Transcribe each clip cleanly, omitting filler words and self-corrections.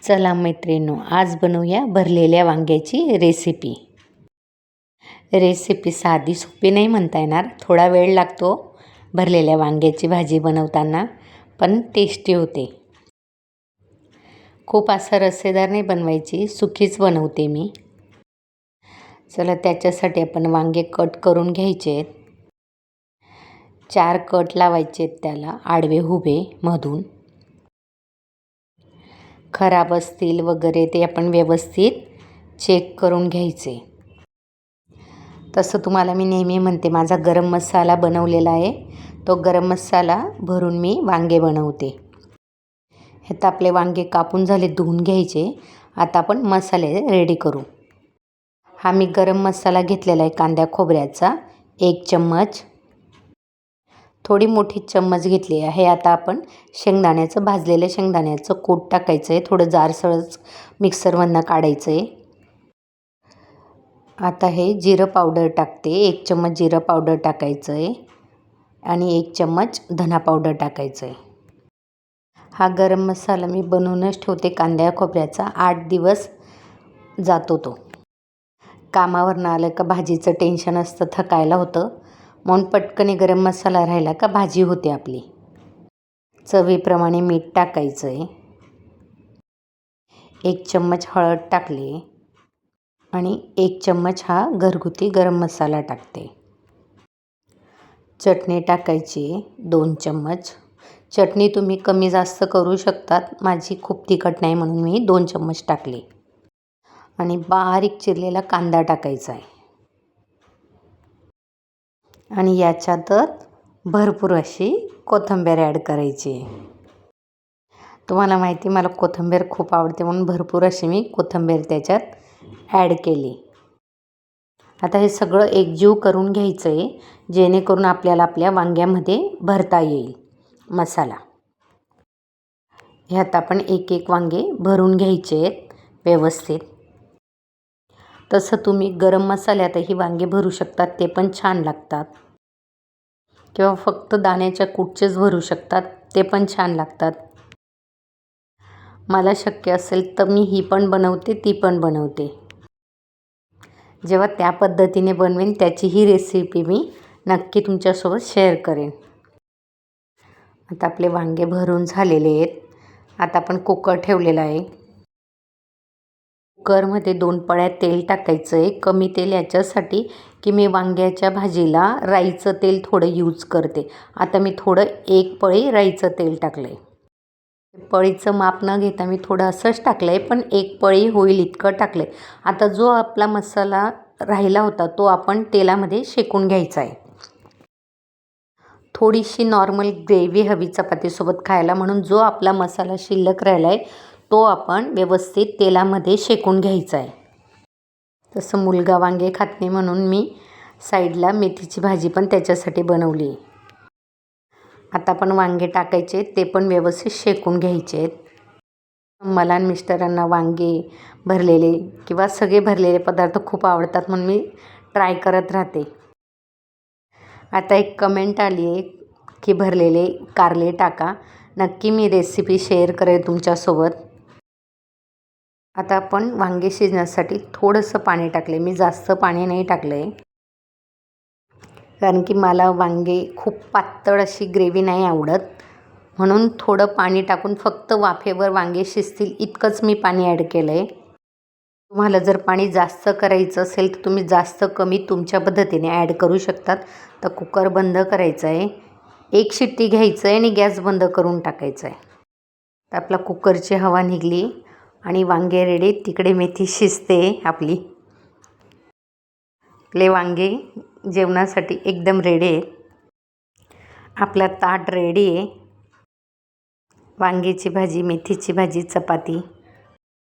चला मैत्रिणींनो, आज बनवूया भरलेल्या वांग्याची रेसिपी साधी सोपी नाही म्हणता येणार, थोडा वेळ लागतो भरलेल्या वांग्याची भाजी बनवताना, पण टेस्टी होते. खूप असं रस्सेदार नाही बनवायची, सुकीच बनवते मी. चला त्याच्यासाठी आपण वांगे कट करून घ्यायचे आहेत. 4 कट लावायचे आहेत त्याला, आडवे उभे मधून. खराब असतील वगैरे ते आपण व्यवस्थित चेक करून घ्यायचे. तसं तुम्हाला मी नेहमी म्हणते, माझा गरम मसाला बनवलेला आहे, तो गरम मसाला भरून मी वांगे बनवते. हे तर आपले वांगे कापून झाले, धुवून घ्यायचे. आता आपण मसाले रेडी करू. हा मी गरम मसाला घेतलेला आहे कांद्या खोबऱ्याचा 1 चम्मच. थोडी मोठी चम्मच घेतली आहे. आता आपण शेंगदाण्याचं, भाजलेलं शेंगदाण्याचं कूट टाकायचं आहे. थोडं जाडसरच मिक्सरमधनं काढायचं आहे. आता हे जिरं पावडर टाकते. 1 चम्मच जिरं पावडर टाकायचं आहे आणि 1 चम्मच धना पावडर टाकायचं आहे. हा गरम मसाला मी बनवूनच ठेवते कांद्या खोबऱ्याचा. 8 दिवस जातो तो. कामावरनं आलं का भाजीचं टेन्शन असतं, थकायला होतं, म्हणून पटकन गरम मसाला राहिला का भाजी होते आपली. चवीप्रमाणे मीठ टाकायचं आहे. 1 चम्मच हळद टाकली आणि 1 चम्मच हा घरगुती गरम मसाला टाकते. चटणी टाकायची 2 चम्मच. चटणी तुम्ही कमी जास्त करू शकतात. माझी खूप तिखट नाही म्हणून मी 2 चम्मच टाकली. आणि बारीक चिरलेला कांदा टाकायचा आहे. आणि याच्यातच भरपूर अशी कोथिंबीर ॲड करायची आहे. तुम्हाला माहिती, मला कोथिंबीर खूप आवडते, म्हणून भरपूर अशी मी कोथिंबीर त्याच्यात ॲड केली. आता हे सगळं एकजीव करून घ्यायचं आहे, जेणेकरून आपल्याला आपल्या वांग्यामध्ये भरता येईल मसाला. ह्यात आपण एक एक वांगे भरून घ्यायचे आहेत व्यवस्थित. तसं तुम्ही गरम मसाल्यातही वांगे भरू शकतात, ते पण छान लागतात. किंवा फक्त दाण्याच्या कूटचेच भरू शकतात, ते पण छान लागतात. मला शक्य असेल तर मी ही पण बनवते, ती पण बनवते. जेव्हा त्या पद्धतीने बनवेन त्याचीही रेसिपी मी नक्की तुमच्यासोबत शेअर करेन. आता आपले वांगे भरून झालेले आहेत. आता आपण कुकर ठेवलेला आहे. कुकरमध्ये 2 पळ्या तेल टाकायचं आहे. कमी तेल याच्यासाठी की मी वांग्याच्या भाजीला राईचं तेल थोडं यूज करते. आता मी थोडं 1 पळी राईचं तेल टाकलं आहे. पळीचं माप न घेता मी थोडं असंच टाकलं आहे, पण 1 पळी होईल इतकं टाकलं आहे. आता जो आपला मसाला राहिला होता तो आपण तेलामध्ये शेकून घ्यायचा आहे. थोडीशी नॉर्मल ग्रेव्ही हवी चपातीसोबत खायला, म्हणून जो आपला मसाला शिल्लक राहिला आहे तो आपण व्यवस्थित तेलामध्ये शेकून घ्यायचा आहे. तसं मुलगा वांगे खात नाही, म्हणून मी साईडला मेथीची भाजी पण त्याच्यासाठी बनवली. आता आपण वांगे टाकायचे, ते पण व्यवस्थित शेकून घ्यायचे आहेत. मला आणि मिस्टरांना वांगे भरलेले किंवा सगळे भरलेले पदार्थ खूप आवडतात, म्हणून मी ट्राय करत राहते. आता एक कमेंट आली आहे की भरलेले कारले टाका. नक्की मी रेसिपी शेअर करेन तुमच्यासोबत. आता आपण वांगे शिजण्यासाठी थोडंसं पाणी टाकले. मी जास्त पाणी नाही टाकलं आहे, कारण की मला वांगे खूप पातळ अशी ग्रेव्ही नाही आवडत, म्हणून थोडं पाणी टाकून फक्त वाफेवर वांगे शिजतील इतकंच मी पाणी ॲड केलं आहे. तुम्हाला जर पाणी जास्त करायचं असेल तर तुम्ही जास्त कमी तुमच्या पद्धतीने ॲड करू शकतात. तर कुकर बंद करायचं आहे, 1 शिट्टी घ्यायचं आहे आणि गॅस बंद करून टाकायचं आहे. तर आपला कुकरची हवा निघली आणि वांगे रेडी. तिकडे मेथी शिजते आपली. आपले वांगे जेवणासाठी एकदम रेडी आहे. आपला ताट रेडी आहे. वांग्याची भाजी, मेथीची भाजी, चपाती.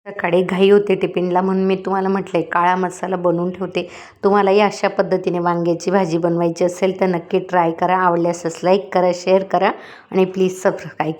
सकाळी घाई होते टिफिनला, म्हणून मी तुम्हाला म्हटलं आहे काळा मसाला बनवून ठेवते. तुम्हालाही अशा पद्धतीने वांग्याची भाजी बनवायची असेल तर नक्की ट्राय करा. आवडल्यास लाईक करा, शेअर करा आणि प्लीज सबस्क्राईब